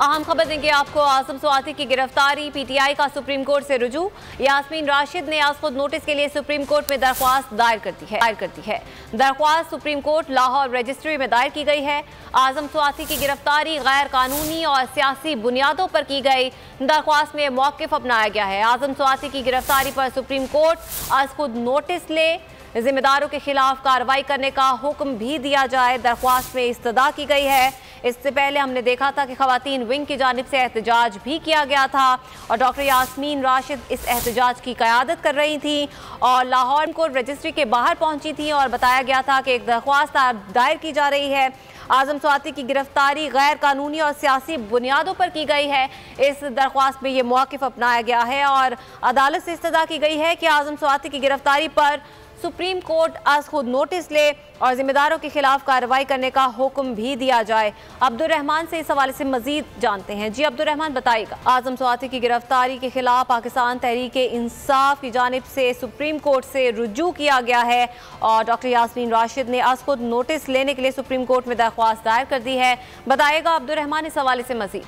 अहम खबर देंगे आपको। आजम स्वाति की गिरफ्तारी, पीटीआई का सुप्रीम कोर्ट से रुजू। यास्मीन राशिद ने आज खुद नोटिस के लिए सुप्रीम कोर्ट में दरख्वास्त दायर करती है। दरख्वास्त सुप्रीम कोर्ट लाहौर रजिस्ट्री में दायर की गई है। आजम स्वाति की गिरफ्तारी गैर कानूनी और सियासी बुनियादों पर की गई। दरख्वास्त में मौक़िफ़ अपनाया गया है। आजम स्वाति की गिरफ्तारी पर सुप्रीम कोर्ट आज खुद नोटिस ले जिम्मेदारों के खिलाफ कार्रवाई करने का हुक्म भी दिया जाए, दरख्वास्त में इस्तदा की गई है। इससे पहले हमने देखा था कि खवातीन विंग की जानिब से एहतजाज भी किया गया था और डॉक्टर यास्मीन राशिद इस एहतजाज की क़यादत कर रही थी और लाहौर कोर्ट रजिस्ट्री के बाहर पहुंची थी और बताया गया था कि एक दरख्वास्त दायर की जा रही है। आजम स्वाति की गिरफ्तारी गैर कानूनी और सियासी बुनियादों पर की गई है। इस दरख्वास्त में ये मौक़िफ़ अपनाया गया है और अदालत से इस्तदा की गई है कि आजम स्वाति की गिरफ्तारी पर सुप्रीम कोर्ट आज खुद नोटिस ले और जिम्मेदारों के खिलाफ कार्रवाई करने का हुक्म भी दिया जाए। अब्दुर्रहमान से इस हवाले से मजीद जानते हैं। जी अब्दुर्रहमान बताइएगा। आजम स्वाति की गिरफ्तारी के खिलाफ पाकिस्तान तहरीक-ए-इंसाफ की जानिब से सुप्रीम कोर्ट से रुजू किया गया है और डॉक्टर यास्मीन राशिद ने आज खुद नोटिस लेने के लिए सुप्रीम कोर्ट में दरख्वास्त दायर कर दी है। बताइएगा अब्दुर्रहमान इस हवाले से मजीद।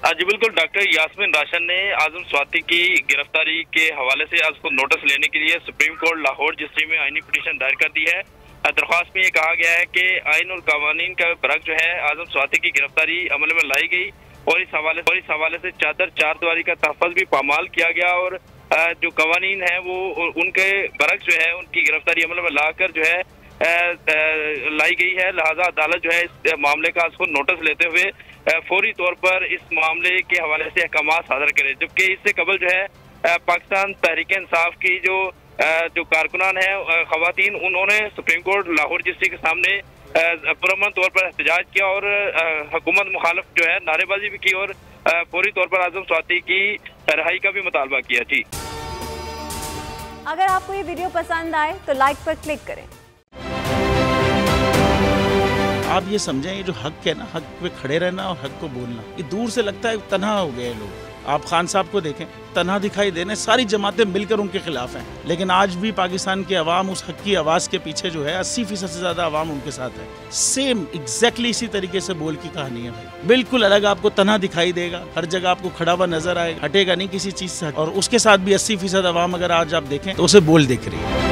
जी बिल्कुल, डॉक्टर यास्मीन राशिद ने आजम स्वाति की गिरफ्तारी के हवाले से आज को नोटिस लेने के लिए सुप्रीम कोर्ट लाहौर रजिस्ट्री में आईनी पिटीशन दायर कर दी है। दरख्वास्त में ये कहा गया है कि आईन और कानून का बरक्स जो है आजम स्वाति की गिरफ्तारी अमल में लाई गई और इस हवाले से चादर चारदीवारी का तहफ़्फ़ुज़ भी पामाल किया गया और जो कानून है वो उनके बरक्स जो है उनकी गिरफ्तारी अमल में लाकर जो है लाई गई है। लिहाजा अदालत जो है इस मामले का उसको नोटिस लेते हुए फौरी तौर पर इस मामले के हवाले से अहकाम सादर करे। जबकि इससे कबल जो है पाकिस्तान तहरीक-ए-इंसाफ की जो कारकुनान है खवातीन, उन्होंने सुप्रीम कोर्ट लाहौर रजिस्ट्री के सामने पुरअमन तौर पर एहतजाज किया और हुकूमत मुखालिफ जो है नारेबाजी भी की और फौरी तौर पर आजम स्वाति की रिहाई का भी मुतालबा किया। जी, अगर आपको ये वीडियो पसंद आए तो लाइक पर क्लिक करें। आप ये समझें, ये जो हक है ना, हक पे खड़े रहना और हक को बोलना, ये दूर से लगता है तन्हा हो गए लोग। आप खान साहब को देखें, तन्हा दिखाई देने, सारी जमातें मिलकर उनके खिलाफ हैं, लेकिन आज भी पाकिस्तान की आवाम उस हक की आवाज़ के पीछे जो है 80% से ज़्यादा आवाम उनके साथ है। सेम एग्जैक्टली इसी तरीके से बोल की कहानी है भाई। बिल्कुल अलग आपको तन्हा दिखाई देगा, हर जगह आपको खड़ा हुआ नजर आएगा, हटेगा नहीं किसी चीज़ से। और उसके साथ भी 80% आवाम अगर आज आप देखें तो उसे बोल दिख रही है।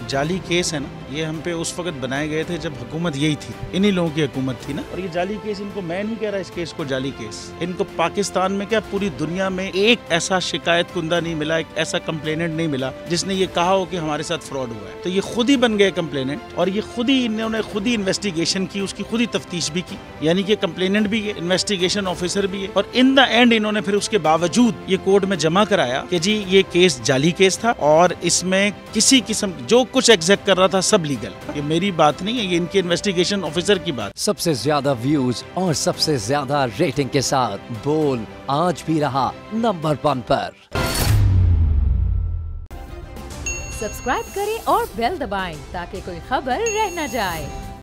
जाली केस है ना, ये हम पे उस वक्त बनाए गए थे जब हुकूमत यही थी, इन्हीं लोगों की हुकूमत थी ना। और ये जाली केस, इनको मैं नहीं कह रहा इस केस को जाली केस, इनको पाकिस्तान में क्या पूरी दुनिया में एक ऐसा शिकायत कुंदा नहीं मिला, एक ऐसा कंप्लेनेंट नहीं मिला जिसने ये कहा हो कि हमारे साथ फ्रॉड हुआ है। तो ये खुद ही बन गए कंप्लेनेंट और ये खुद ही इन्होंने खुद ही इन्वेस्टिगेशन की, उसकी खुद ही तफ्तीश भी की, यानी कि कंप्लेनेंट भी है, इन्वेस्टिगेशन ऑफिसर भी है। और इन द एंड इन्होंने फिर उसके बावजूद ये कोर्ट में जमा कराया कि जी ये केस जाली केस था और इसमें किसी किस्म जो कुछ एग्जैक्ट कर रहा था सब लीगल। ये मेरी बात नहीं है, ये इनके इन्वेस्टिगेशन ऑफिसर की बात। सबसे ज्यादा व्यूज और सबसे ज्यादा रेटिंग के साथ बोल आज भी रहा नंबर 1 पर। सब्सक्राइब करें और बेल दबाएं ताकि कोई खबर रह न जाए।